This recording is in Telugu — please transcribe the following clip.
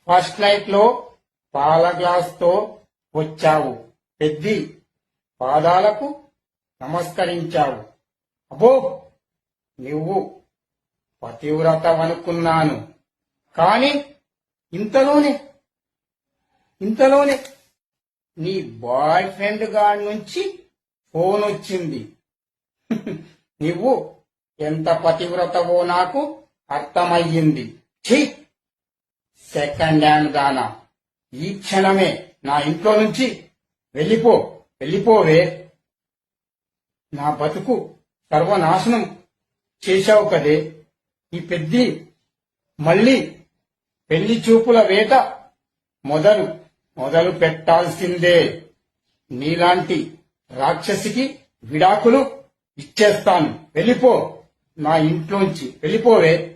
ఫస్ట్ నైట్ లో పాల గ్లాస్ తో వచ్చావు. పెద్ది పాదాలకు నమస్కరించావు. అబ్బో, నువ్వు పతివ్రతవనుకున్నాను. కాని ఇంతలోనే నీ బాయ్ ఫ్రెండ్ గాడి నుంచి ఫోన్ వచ్చింది. నువ్వు ఎంత పతివ్రతవో నాకు అర్థమయ్యింది. ఛీ, సెకండ్ హ్యాండ్ దానా, ఈ క్షణమే నా ఇంట్లో నుంచి వెళ్ళిపోవే. నా బతుకు సర్వనాశనం చేశావు కదే. ఈ పెద్ది మళ్ళీ పెళ్లి చూపుల వేట మొదలు పెట్టాల్సిందే. నీలాంటి రాక్షసికి విడాకులు ఇచ్చేస్తాను. వెళ్ళిపో, నా ఇంట్లోంచి వెళ్ళిపోవే.